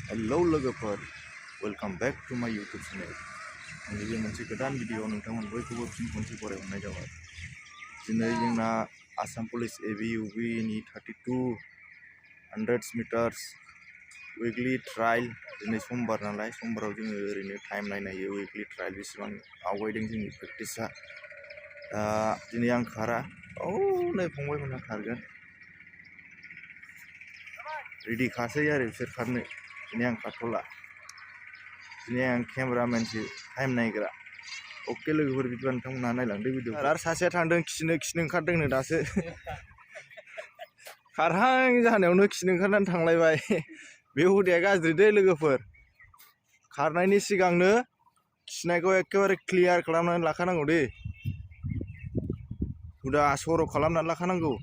Hello logofer, welcome back to my YouTube channel. Ini moनसे गोदान video नोंथांमोन बयखौबो फिन खनसे बरायहरनाय जाबाय। दिनै जोंना आसाम पुलिस ABUB नि 3200 meters weekly trial दिनै समबार नालाय समबाराव जोङो ओरैनो टाइम नायनायो weekly trial बेसेबां आवगायदों जोंनि प्रेक्टिसा। दिनै आं खारा नै फंबायमोनहा खारगोन। रेडि खासै आरो बिसोर खारनो। दिनै आं खारथ'ला। दिनै आं केमेरामेनसो टाइम नायग्रा। अके लोगोफोर बिदिबा नोंथांमोनहा नायलांदो भिडिअ। आरो सासेया थांदों खिनो ओंखारदोंनो दासो। खारहां जानायावनो खिनो ओंखारनानै थांलायबाय। बे हुदाया गाज्रि दै लोगोफोर। खारनायनि सिगांनो खिनायखौ एखेबारे क्लियार खालामनानै लाखानांगौ दे। हुदा सर' खालामनानै लाखानांगौ।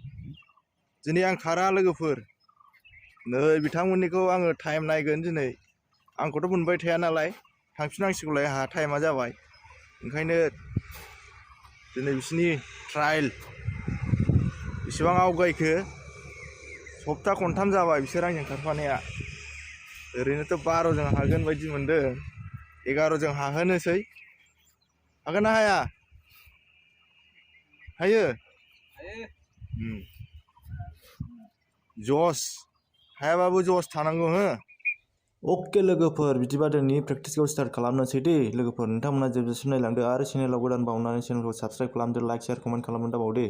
दिनै आं खारा लोगोफोर। नै बिथांमोननिखौ आङो टाइम नायगोन दिनै। आंखौथ' मोनबाय थाया नालाय थांफिननांसिगौलाय आंहा टाइमा जाबाय। ओंखायनो दिनै बिसिनि ट्रायल बेसेबां आवगायखो सप्ता खनथाम जाबाय बिसोर आंजों खारफानाया। ओरैनोथ' 12 जों हागोन बायदि मोनदों। 11 जों हाहोनोसै। हागोन ना हाया? हायो? जस हायाबाबो जस थानांगौ हो। अके लोगोफोर बिदिबा दिनै प्रेक्टिसखौ स्टार्ट खालामनोसै दे लोगोफोर। नोंथांमोना जोबजासिम नायलांदो आरो चेनेलाव गोदान बावनानै चेनेलखौ साबस्क्राइब खालामदो, लाइक शेयार कमेन्ट खालामनो दाबाव दे।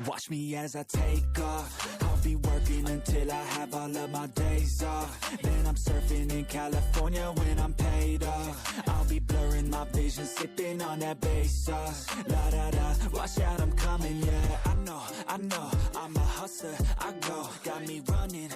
Watch me as I take off. I'll be working until I have all of my days off. Then I'm surfing in California when I'm paid off. I'll be blurring my vision, sipping on that bass sauce. La da da, watch out, I'm coming, yeah. I know, I'm a hustler. I go, got me running,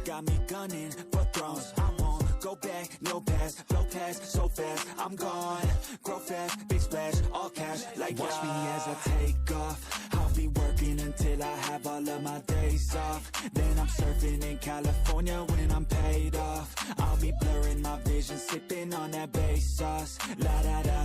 got me gunning for thrones. I won't go back, no pass, blow past so fast. I'm gone, grow fast, big splash, all cash. Like watch me as I take off. I'll be working until I have all of my days off. Then I'm surfing in California when I'm paid off. I'll be blurring my vision, sipping on that bass sauce. La da da,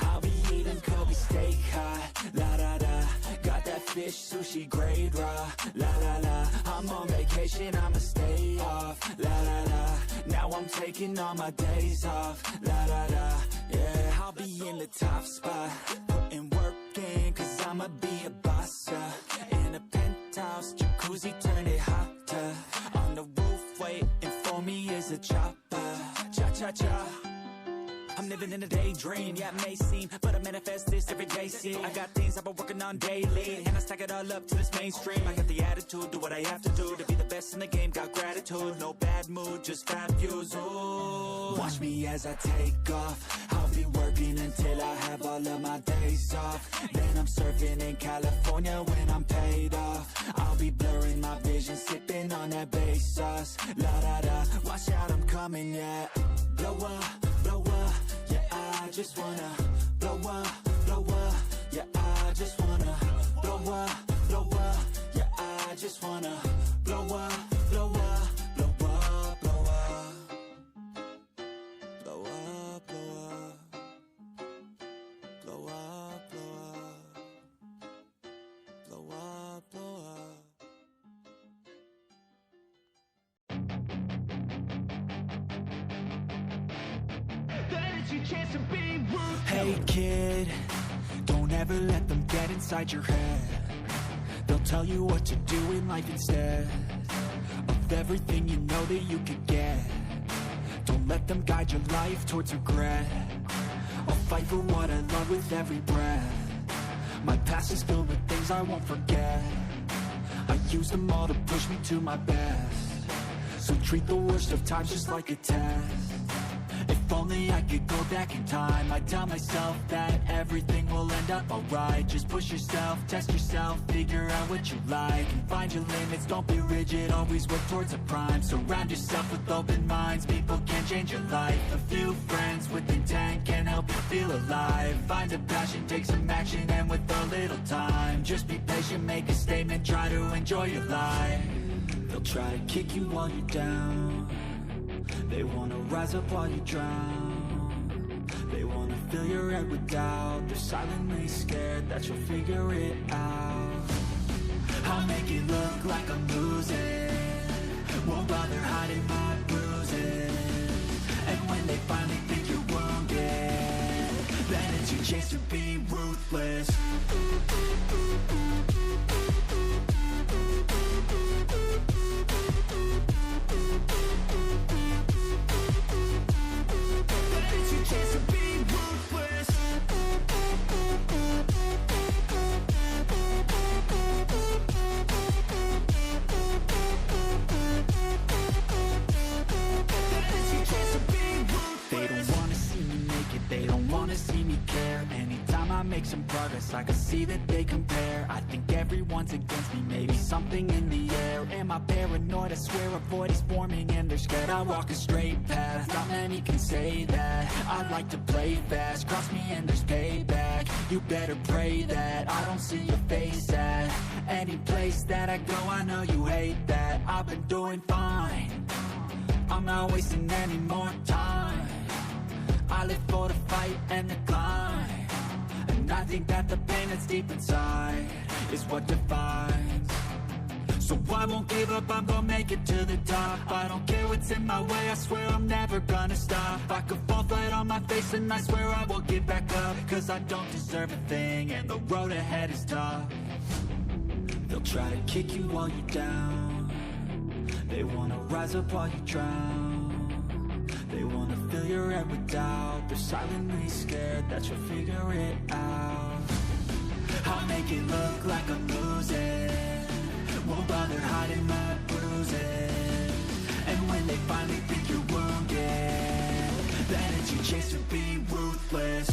I'll be eating Kobe steak hot. La da da, got that fish sushi grade raw. La la la, I'm on vacation, I'ma stay off. La la la, now I'm taking all my days off. La la la, yeah, I'll be in the top spot, putting work in, cause I'ma be a boss. In a penthouse, jacuzzi, turn it hotter. On the roof, waiting for me is a chopper. Cha cha cha. I'm living in a daydream, yeah it may seem, but I manifest this every day, see. I got things I've been working on daily, and I stack it all up till it's mainstream. I got the attitude, do what I have to do, to be the best in the game, got gratitude. No bad mood, just fat views, ooh. Watch me as I take off, I'll be working until I have all of my days off. Then I'm surfing in California when I'm paid off. I'll be blurring my vision, sipping on that bass sauce. La da da, watch out, I'm coming, yeah. Blow up, yeah, I just wanna blow up, yeah, I just wanna blow up, yeah, I just wanna blow up, blow up, blow up, blow up, blow up, blow up, blow up, blow up, blow up. Hey kid, don't ever let them get inside your head. They'll tell you what to do in life instead of everything you know that you could get. Don't let them guide your life towards regret. I'll fight for what I love with every breath. My past is filled with things I won't forget. I use them all to push me to my best. So treat the worst of times just like a test. If only I could go back in time, I'd tell myself that everything will end up alright. Just push yourself, test yourself, figure out what you like, and find your limits, don't be rigid, always work towards a prime. Surround yourself with open minds, people can change your life. A few friends with intent can help you feel alive. Find a passion, take some action, and with a little time, just be patient, make a statement, try to enjoy your life. They'll try to kick you while you're down, they wanna rise up while you drown. head with doubt. They're silently scared that you'll figure it out. I'll make it look like I'm losing, won't bother hiding my bruises. And when they finally think you're wounded, then it's your chance to be ruthless. Make some progress, I can see that they compare. I think everyone's against me, maybe something in the air. Am I paranoid? I swear a void is forming and they're scared. I walk a straight path, not many can say that. I like to play fast, cross me and there's payback. You better pray that I don't see your face at any place that I go. I know you hate that. I've been doing fine, I'm not wasting any more time. I live for the fight and the climb, and I think that the pain that's deep inside is what defines. So I won't give up, I'm gonna make it to the top. I don't care what's in my way, I swear I'm never gonna stop. I could fall flat on my face and I swear I won't get back up, cause I don't deserve a thing and the road ahead is tough. They'll try to kick you while you're down, they wanna rise up while you drown. They wanna fill your head with doubt. They're silently scared that you'll figure it out. I'll make it look like I'm losing, won't bother hiding my bruises. And when they finally think you're wounded, then it's your chance to be ruthless.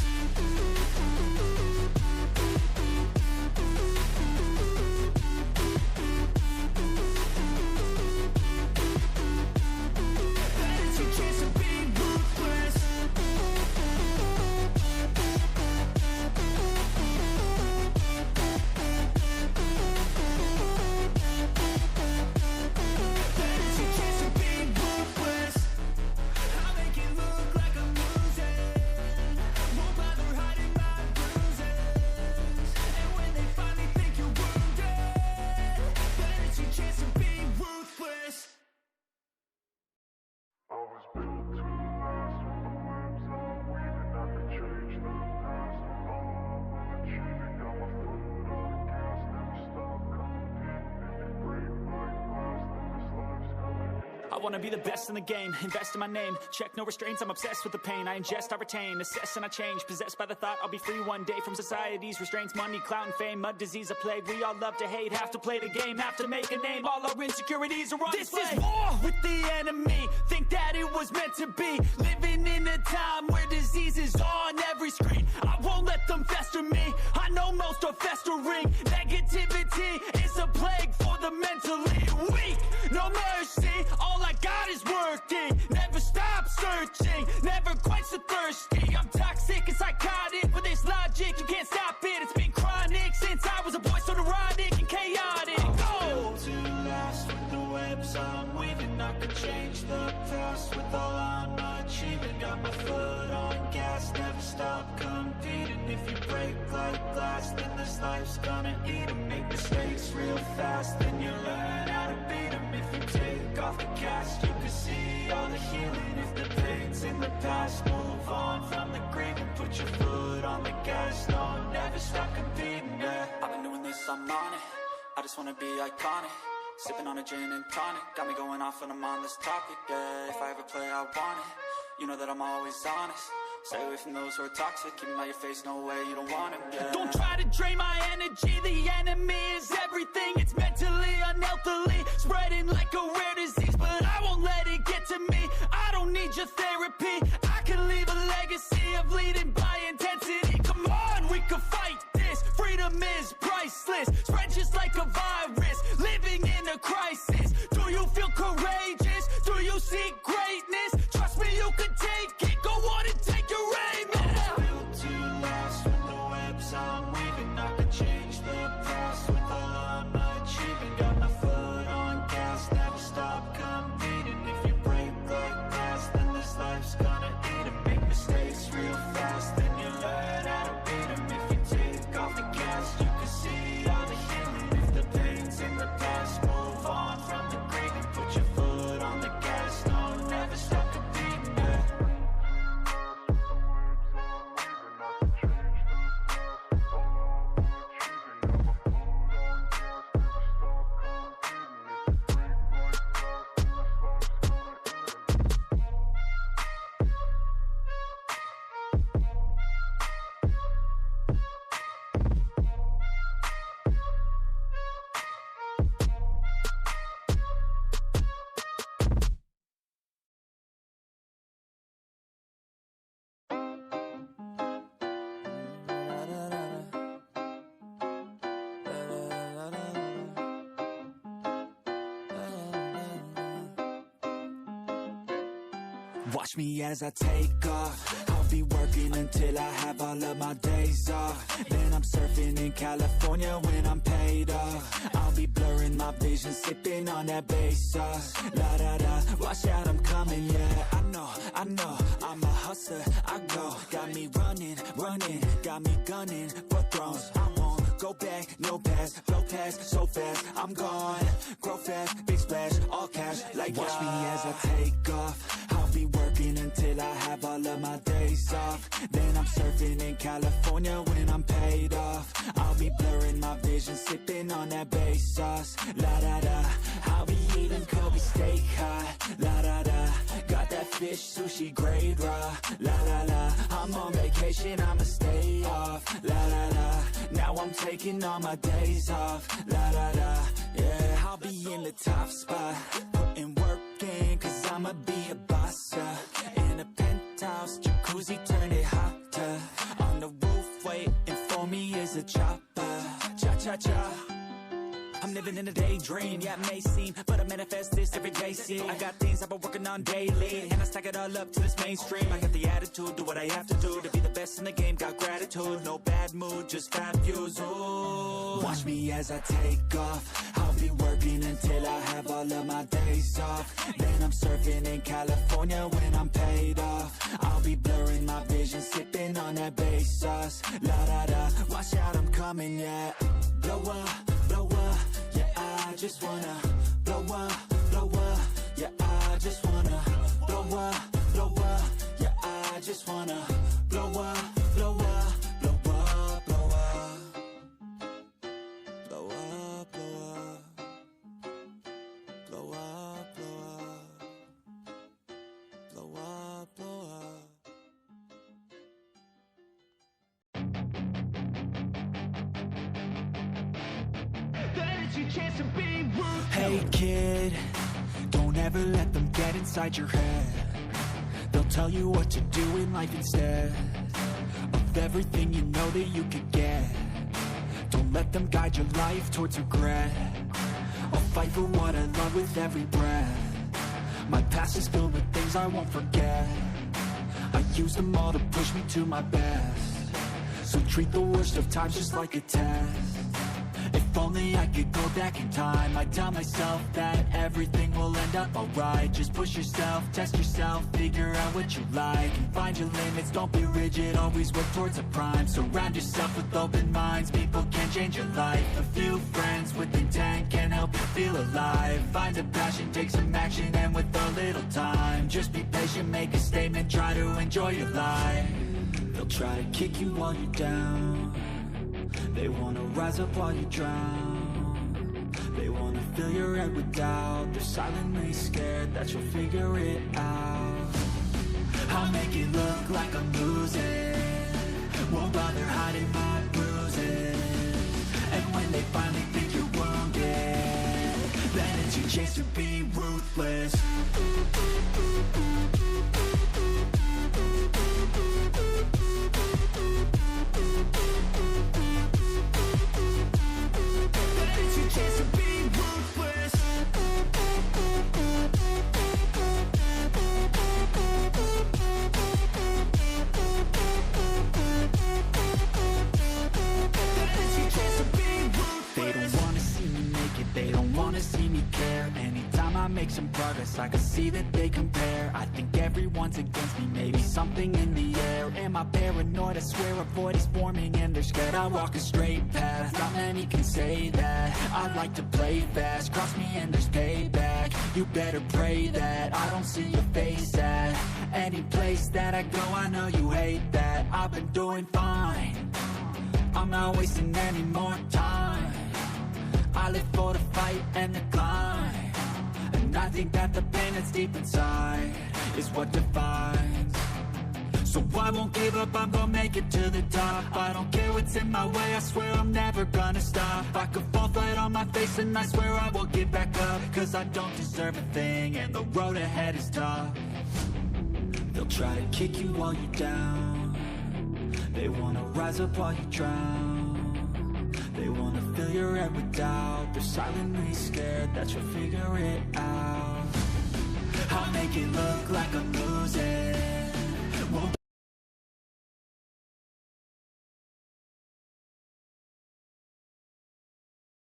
I wanna be the best in the game, invest in my name. Check no restraints, I'm obsessed with the pain. I ingest, I retain, assess and I change. Possessed by the thought I'll be free one day from society's restraints. Money, clout and fame, mud, disease, a plague. We all love to hate, have to play the game, have to make a name. All our insecurities are on display. This is war with the enemy, think that it was meant to be. Living in a time where disease is on every screen. I won't let them fester me, I know most are festering. Negativity is a plague for the mentally weak. No mercy, all I got is working. Never stop searching, never quench the thirsty. I'm toxic and psychotic, with this logic you can't stop it. It's been chronic since I was a boy, so neurotic and chaotic. I'm built to last with the webs I'm weaving. I could change the past with all I'm achieving. Got my foot on gas, never stop competing. If you break like glass, then this life's gonna eat 'em. Make mistakes real fast, then you learn how to beat 'em. If you take off the cast, you can see all the healing. If the pain's in the past, move on from the grave and put your foot on the gas. No, never stop competing, yeah. I've been doing this, I'm on it. I just wanna be iconic. Sipping on a gin and tonic, got me going off when I'm on this topic, yeah. If I ever play, I want it. You know that I'm always honest. Stay away from those who are toxic. Keep them out your face, no way, you don't want it, yeah. Don't try to drain my energy. The enemy is everything. It's mentally, unhealthily, spreading like a rare disease. But I won't let it get to me. I don't need your therapy. I can leave a legacy of leading by intensity. Come on, we can fight this. Freedom is priceless. Spread just like a virus. Living in a crisis. Do you feel courageous? Do you seek greatness? Trust me, you can take it. Go on and take your aim. Yeah. I'm built to last with the webs I'm weaving. I could change the past with all I'm achieving. Got my foot on gas, never stop competing. If you break like glass, then this life's gonna eat 'em. Make mistakes real fast. Watch me as I take off. I'll be working until I have all of my days off. Then I'm surfing in California when I'm paid off. I'll be blurring my vision, sipping on that bass sauce. La da da, watch out, I'm coming, yeah. I know, I'm a hustler, I go. Got me running, got me gunning for thrones. I won't go back, no pass, blow past so fast. I'm gone, grow fast, big splash, all cash, like watch me as I take off. I'll be working until I have all of my days off. Then I'm surfing in California when I'm paid off. I'll be blurring my vision, sipping on that bass sauce. La da da, I'll be eating Kobe steak hot. La da da, got that fish sushi grade raw. La la la, I'm on vacation, I'ma stay off. La la la, now I'm taking all my days off. La la la, yeah, I'll be in the top spot, putting work in, cause I'ma be a boss. In a penthouse, jacuzzi, turn it hotter. On the roof, waiting for me is a chopper. Cha-cha-cha, I'm living in a daydream, yeah, it may seem, but I manifest this every day, see. I got things I've been working on daily, and I stack it all up till it's mainstream. I got the attitude, do what I have to do to be the best in the game, got gratitude. No bad mood, just fat views, ooh. Watch me as I take off. I'll be working until I have all of my days off. Then I'm surfing in California when I'm paid off. I'll be blurring my vision, sipping on that bass sauce. La da da, watch out, I'm coming, yeah. Blow up, yeah, I just wanna blow up, yeah, I just wanna blow up, yeah, I just wanna blow up, blow up, blow up, blow up, blow up, blow up, blow up, blow up, blow up. Hey kid, don't ever let them get inside your head. They'll tell you what to do in life instead of everything you know that you could get. Don't let them guide your life towards regret. I'll fight for what I love with every breath. My past is filled with things I won't forget. I use them all to push me to my best. So treat the worst of times just like a test. If only I could go back in time, I'd tell myself that everything will end up alright. Just push yourself, test yourself, figure out what you like, and find your limits, don't be rigid, always work towards a prime. Surround yourself with open minds, people can change your life. A few friends with intent can help you feel alive. Find a passion, take some action, and with a little time, just be patient, make a statement, try to enjoy your life. They'll try to kick you while you're down. They wanna rise up while you drown. They wanna fill your head with doubt. They're silently scared that you'll figure it out. I'll make it look like I'm losing, won't bother hiding my bruises. And when they finally think you're wounded, then it's your chance to be ruthless. Make some progress, I can see that they compare. I think everyone's against me, maybe something in the air. Am I paranoid? I swear a void is forming and they're scared. I walk a straight path, not many can say that. I like to play fast, cross me and there's payback. You better pray that I don't see your face at any place that I go. I know you hate that. I've been doing fine, I'm not wasting any more time. I live for the fight and the climb. And I think that the pain that's deep inside is what defines. So I won't give up, I'm gonna make it to the top. I don't care what's in my way, I swear I'm never gonna stop. I could fall flat on my face and I swear I will get back up. Cause I don't deserve a thing and the road ahead is tough. They'll try to kick you while you're down. They wanna rise up while you drown. They wanna fill your head with doubt. They're silently scared that you'll figure it out. I'll make it look like I'm losing, lose it.